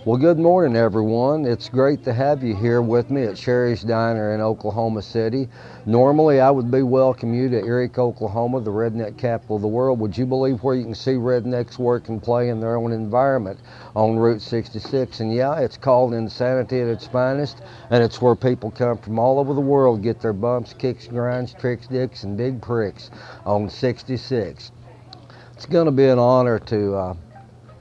Well, good morning, everyone. It's great to have you here with me at Sherry's Diner in Oklahoma City. Normally, I would be welcome you to Erie, Oklahoma, the redneck capital of the world. Would you believe where you can see rednecks work and play in their own environment on Route 66? And yeah, it's called insanity at its finest, and it's where people come from all over the world get their bumps, kicks, grinds, tricks, dicks, and big pricks on 66. It's going to be an honor to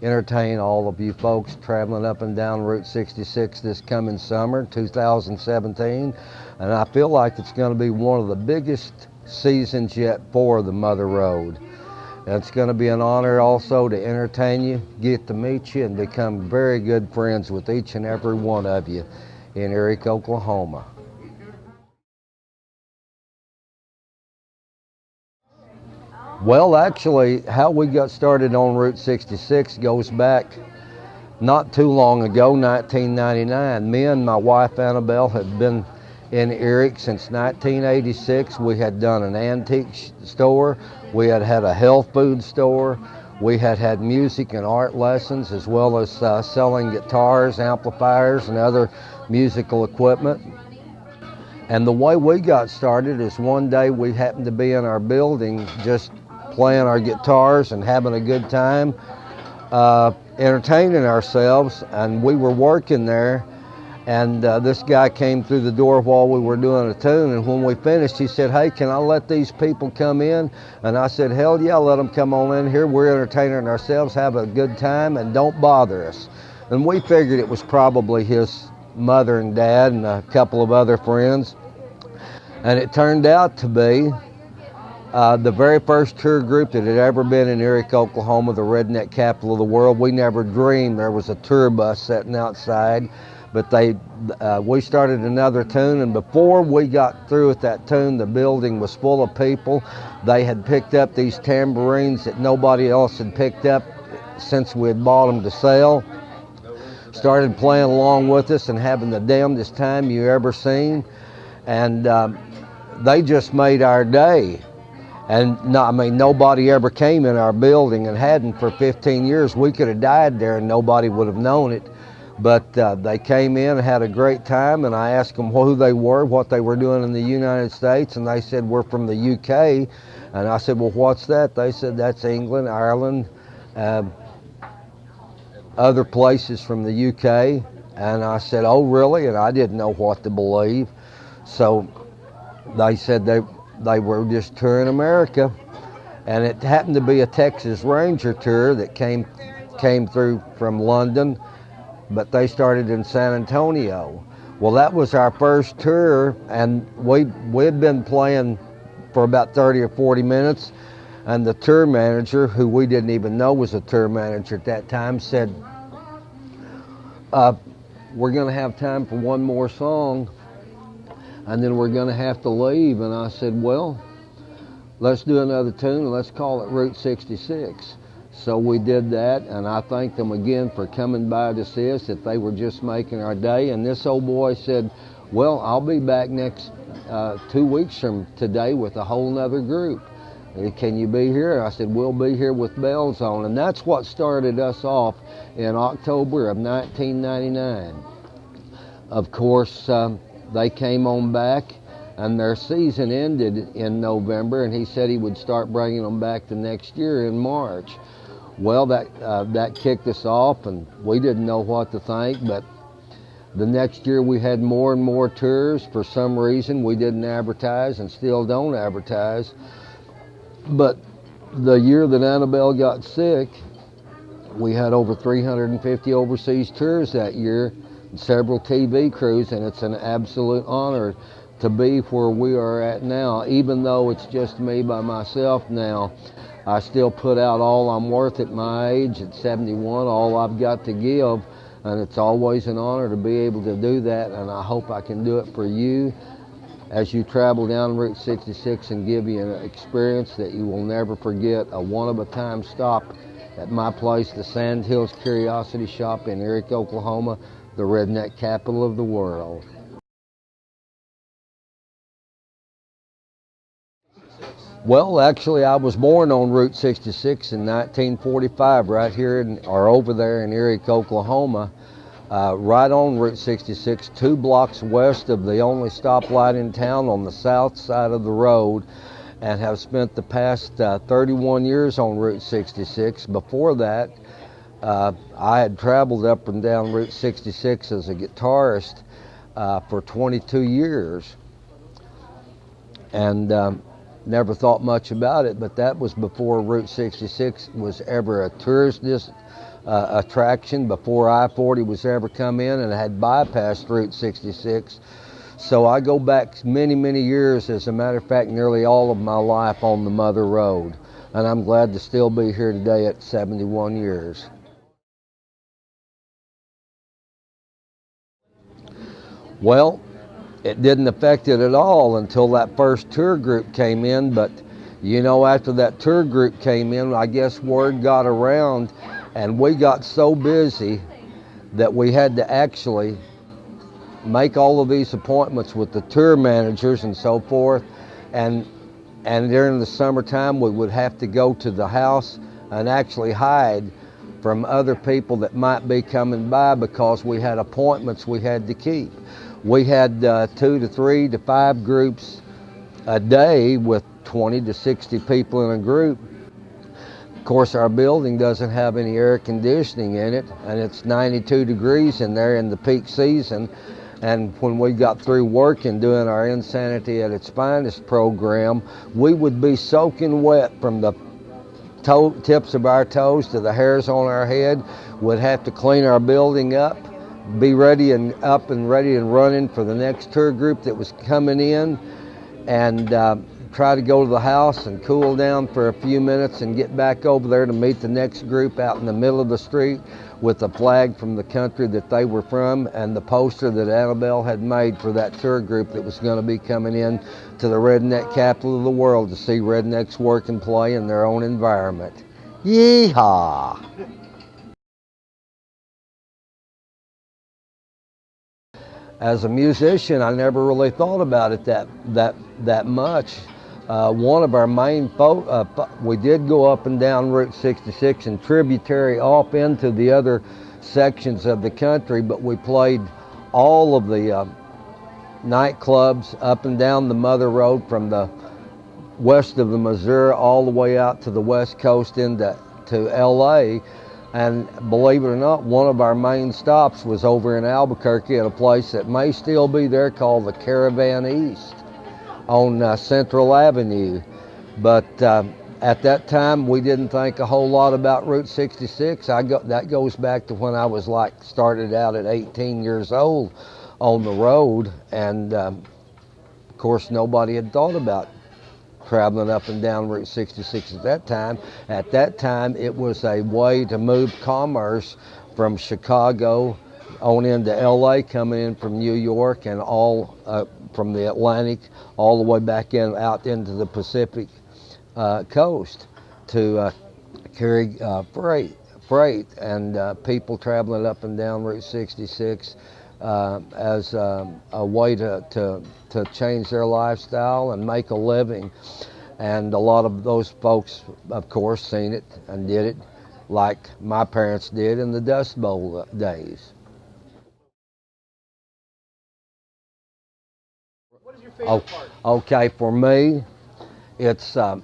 entertain all of you folks traveling up and down Route 66 this coming summer, 2017. And I feel like it's going to be one of the biggest seasons yet for the Mother Road. And it's going to be an honor also to entertain you, get to meet you, and become very good friends with each and every one of you in Erie, Oklahoma. Well, actually, how we got started on Route 66 goes back not too long ago, 1999. Me and my wife Annabelle had been in Erie since 1986. We had done an antique store, we had had a health food store, we had had music and art lessons, as well as selling guitars, amplifiers, and other musical equipment. And the way we got started is one day we happened to be in our building just playing our guitars and having a good time, entertaining ourselves, and we were working there, and this guy came through the door while we were doing a tune, and when we finished he said, "Hey, can I let these people come in?" And I said, "Hell yeah, let them come on in here. We're entertaining ourselves, have a good time, and don't bother us." And we figured it was probably his mother and dad and a couple of other friends, and it turned out to be the very first tour group that had ever been in Erie, Oklahoma, the redneck capital of the world. We never dreamed there was a tour bus sitting outside, but we started another tune, and before we got through with that tune, the building was full of people. They had picked up these tambourines that nobody else had picked up since we had bought them to sell. Started playing along with us and having the damnedest time you ever seen, and they just made our day. And nobody ever came in our building and hadn't for 15 years. We could have died there and nobody would have known it. But they came in and had a great time, and I asked them who they were, what they were doing in the United States, and they said, "We're from the UK." And I said, "Well, what's that?" They said, "That's England, Ireland, other places from the UK." And I said, "Oh, really?" And I didn't know what to believe. So they said they were just touring America, and it happened to be a Texas Ranger tour that came through from London, but they started in San Antonio. Well, that was our first tour, and we'd been playing for about 30 or 40 minutes, and the tour manager, who we didn't even know was a tour manager at that time, said, "We're going to have time for one more song, and then we're going to have to leave." And I said, "Well, let's do another tune and let's call it Route 66. So we did that, and I thanked them again for coming by to see us, that they were just making our day. And this old boy said, "Well, I'll be back next 2 weeks from today with a whole nother group. Can you be here?" I said, "We'll be here with bells on." And that's what started us off in October of 1999. Of course, they came on back, and their season ended in November, and he said he would start bringing them back the next year in March. Well, that kicked us off, and we didn't know what to think, but the next year we had more and more tours. For some reason, we didn't advertise and still don't advertise. But the year that Annabelle got sick, we had over 350 overseas tours that year, several TV crews, and it's an absolute honor to be where we are at now. Even though it's just me by myself now, I still put out all I'm worth at my age, at 71, all I've got to give, and it's always an honor to be able to do that, and I hope I can do it for you as you travel down Route 66 and give you an experience that you will never forget, a one-of-a-time stop at my place, the Sand Hills Curiosity Shop in Erie, Oklahoma, the redneck capital of the world. Well, actually, I was born on Route 66 in 1945, right here or over there in Erie, Oklahoma. right on Route 66, 2 blocks west of the only stoplight in town on the south side of the road, and have spent the past 31 years on Route 66. Before that, I had traveled up and down Route 66 as a guitarist for 22 years, and never thought much about it, but that was before Route 66 was ever a tourist attraction, before I-40 was ever come in and had bypassed Route 66. So I go back many, many years, as a matter of fact, nearly all of my life on the Mother Road. And I'm glad to still be here today at 71 years. Well, it didn't affect it at all until that first tour group came in, but you know, after that tour group came in, I guess word got around, and we got so busy that we had to actually make all of these appointments with the tour managers and so forth, and during the summertime we would have to go to the house and actually hide from other people that might be coming by, because we had appointments we had to keep. We had 2 to 3 to 5 groups a day with 20 to 60 people in a group. Of course, our building doesn't have any air conditioning in it, and it's 92 degrees in there in the peak season. And when we got through working, doing our Insanity at its Finest program, we would be soaking wet from the tips of our toes to the hairs on our head. We'd have to clean our building up, be ready and up and ready and running for the next tour group that was coming in, and try to go to the house and cool down for a few minutes and get back over there to meet the next group out in the middle of the street with a flag from the country that they were from and the poster that Annabelle had made for that tour group that was going to be coming in to the redneck capital of the world to see rednecks work and play in their own environment. Yeehaw! As a musician, I never really thought about it that much. One of our main we did go up and down Route 66 and tributary off into the other sections of the country, but we played all of the nightclubs up and down the Mother Road from the west of the Missouri all the way out to the west coast into LA. And believe it or not, one of our main stops was over in Albuquerque at a place that may still be there called the Caravan East on Central Avenue. But at that time, we didn't think a whole lot about Route 66. That goes back to when I was started out at 18 years old on the road. And of course, nobody had thought about traveling up and down Route 66 at that time. At that time, it was a way to move commerce from Chicago on into LA, coming in from New York and all from the Atlantic all the way back out into the Pacific coast to carry freight and people traveling up and down Route 66 as a way to change their lifestyle and make a living. And a lot of those folks, of course, seen it and did it like my parents did in the Dust Bowl days. What is your favorite part? Okay, for me, it's out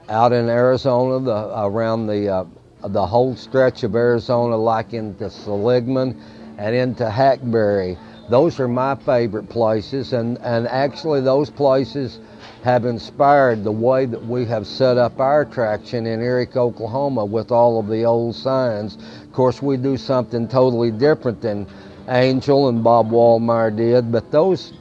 in Arizona, around the whole stretch of Arizona, like into Seligman and into Hackberry. Those are my favorite places, and actually those places have inspired the way that we have set up our attraction in Eric, Oklahoma, with all of the old signs. Of course, we do something totally different than Angel and Bob Wallmeyer did, but those,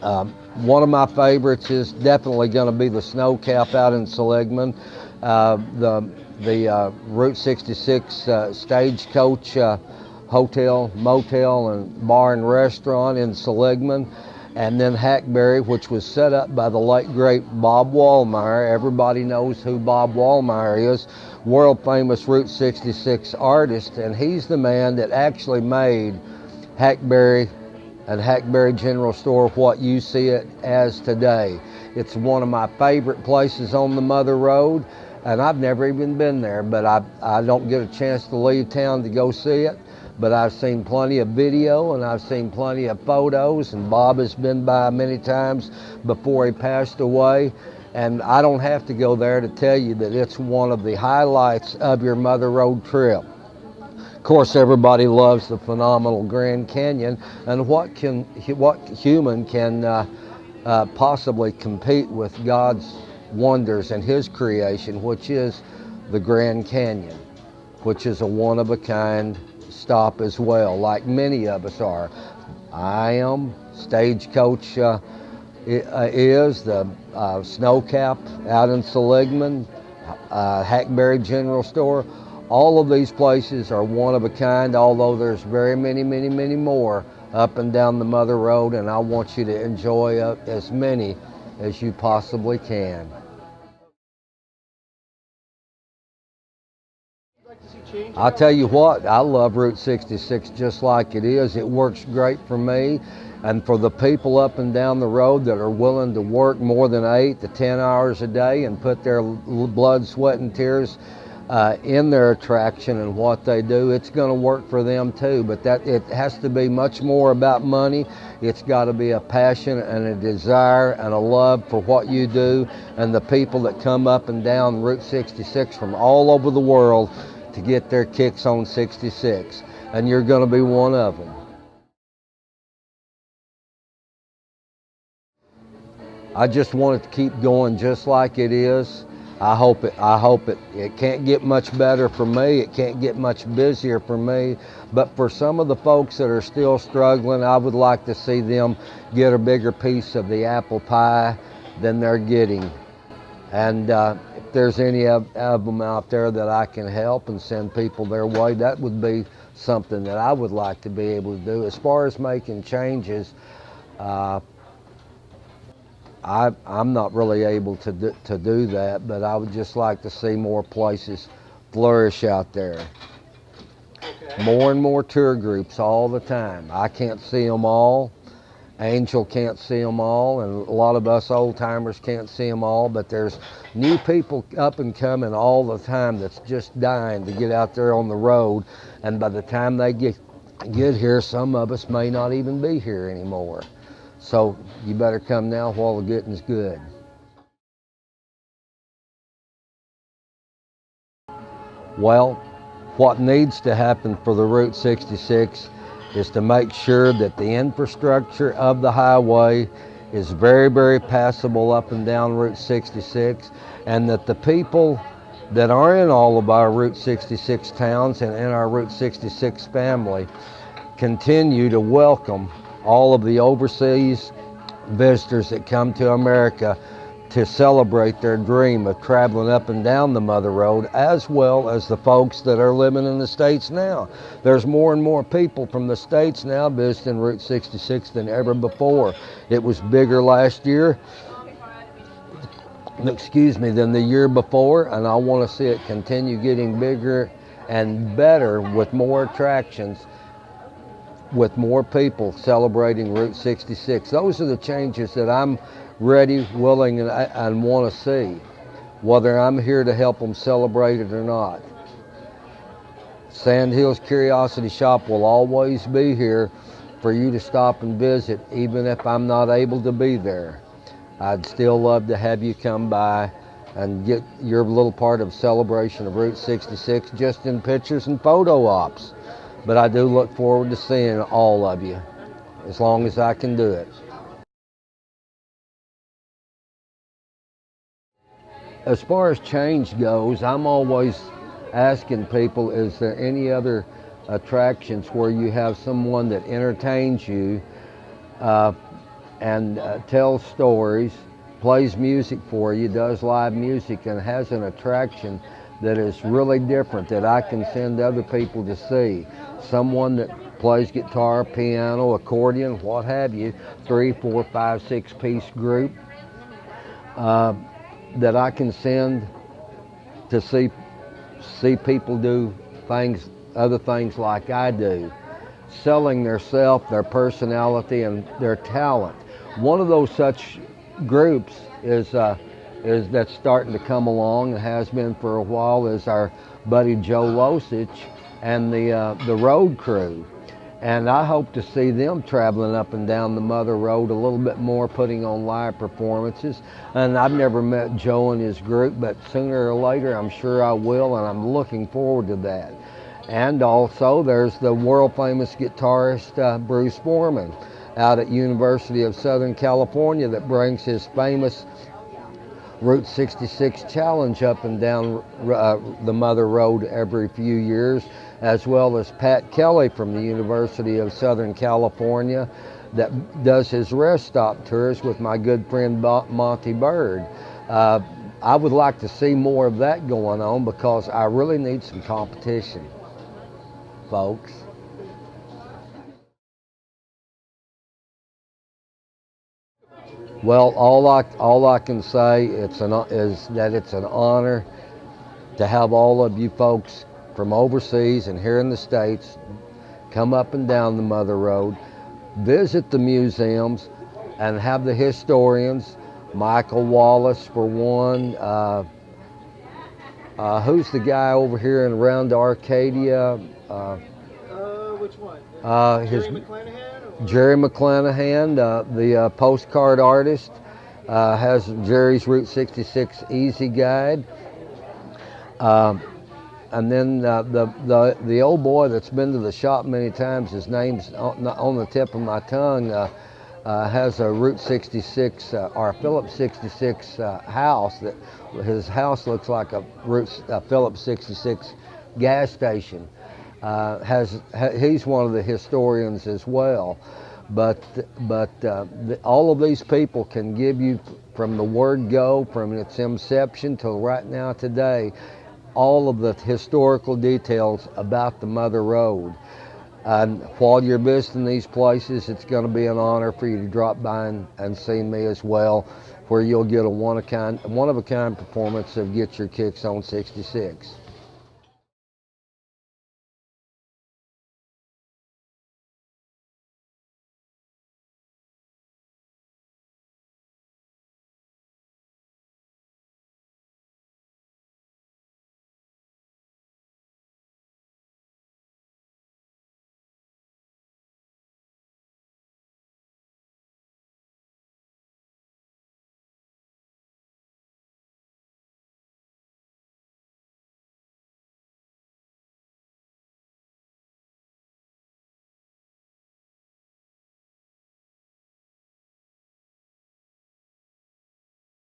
one of my favorites is definitely going to be the Snow Cap out in Seligman, the Route 66 Stagecoach Hotel, Motel, and Bar and Restaurant in Seligman, and then Hackberry, which was set up by the late great Bob Wallmeyer. Everybody knows who Bob Wallmeyer is, world famous Route 66 artist, and he's the man that actually made Hackberry and Hackberry General Store what you see it as today. It's one of my favorite places on the Mother Road, and I've never even been there, but I don't get a chance to leave town to go see it. but I've seen plenty of video and I've seen plenty of photos, and Bob has been by many times before he passed away. And I don't have to go there to tell you that it's one of the highlights of your Mother Road trip. Of course, everybody loves the phenomenal Grand Canyon, and what human can possibly compete with God's wonders and His creation, which is the Grand Canyon, which is a one-of-a-kind stop as well, like many of us are. I am. Stagecoach is the Snow Cap out in Seligman, Hackberry General Store. All of these places are one of a kind, although there's very many more up and down the Mother Road, and I want you to enjoy as many as you possibly can. I'll tell you what, I love Route 66 just like it is. It works great for me, and for the people up and down the road that are willing to work more than 8 to 10 hours a day and put their blood, sweat, and tears in their attraction and what they do, it's going to work for them too. But it has to be much more about money. It's got to be a passion and a desire and a love for what you do, and the people that come up and down Route 66 from all over the world to get their kicks on 66, and you're going to be one of them. I just want it to keep going just like it is. I hope it can't get much better for me. It can't get much busier for me. But for some of the folks that are still struggling, I would like to see them get a bigger piece of the apple pie than they're getting. And if there's any of them out there that I can help and send people their way, that would be something that I would like to be able to do. As far as making changes, I'm not really able to do that, but I would just like to see more places flourish out there. Okay. More and more tour groups all the time. I can't see them all. Angel can't see them all, and a lot of us old timers can't see them all, but there's new people up and coming all the time that's just dying to get out there on the road, and by the time they get here, some of us may not even be here anymore. So you better come now while the getting's good. Well, what needs to happen for the Route 66 is to make sure that the infrastructure of the highway is very passable up and down Route 66, and that the people that are in all of our Route 66 towns and in our Route 66 family continue to welcome all of the overseas visitors that come to America to celebrate their dream of traveling up and down the Mother Road, as well as the folks that are living in the States now. There's more and more people from the States now visiting Route 66 than ever before. It was bigger last year, than the year before, and I want to see it continue getting bigger and better with more attractions, with more people celebrating Route 66. Those are the changes that I'm ready, willing, and want to see, whether I'm here to help them celebrate it or not. Sand Hills Curiosity Shop will always be here for you to stop and visit, even if I'm not able to be there. I'd still love to have you come by and get your little part of celebration of Route 66 just in pictures and photo ops. But I do look forward to seeing all of you, as long as I can do it. As far as change goes, I'm always asking people, is there any other attractions where you have someone that entertains you and tells stories, plays music for you, does live music, and has an attraction that is really different that I can send other people to see? Someone that plays guitar, piano, accordion, what have you, 3, 4, 5, 6-piece group that I can send to see people do other things like I do, selling their self, their personality, and their talent. One of those such groups is that's starting to come along and has been for a while is our buddy Joe Losich, and the road crew. And I hope to see them traveling up and down the Mother Road a little bit more, putting on live performances. And I've never met Joe and his group, but sooner or later I'm sure I will, and I'm looking forward to that. And also there's the world famous guitarist Bruce Foreman out at University of Southern California that brings his famous Route 66 challenge up and down the Mother Road every few years, as well as Pat Kelly from the University of Southern California that does his rest stop tours with my good friend Monty Bird. I would like to see more of that going on because I really need some competition, folks. Well, all I can say is that it's an honor to have all of you folks from overseas and here in the States come up and down the Mother Road, visit the museums, and have the historians, Michael Wallace for one. Who's the guy over here in around Arcadia? Which one? Jerry McClanahan? Jerry McClanahan, the postcard artist, has Jerry's Route 66 Easy Guide. And then the old boy that's been to the shop many times, his name's on the tip of my tongue, has a Route 66 or a Phillips 66 house. That his house looks like a Phillips 66 gas station. He's one of the historians as well. But all of these people can give you, from the word go, from its inception till right now today, all of the historical details about the Mother Road. And while you're visiting these places, it's going to be an honor for you to drop by and see me as well, where you'll get a one-of-a-kind performance of Get Your Kicks on 66.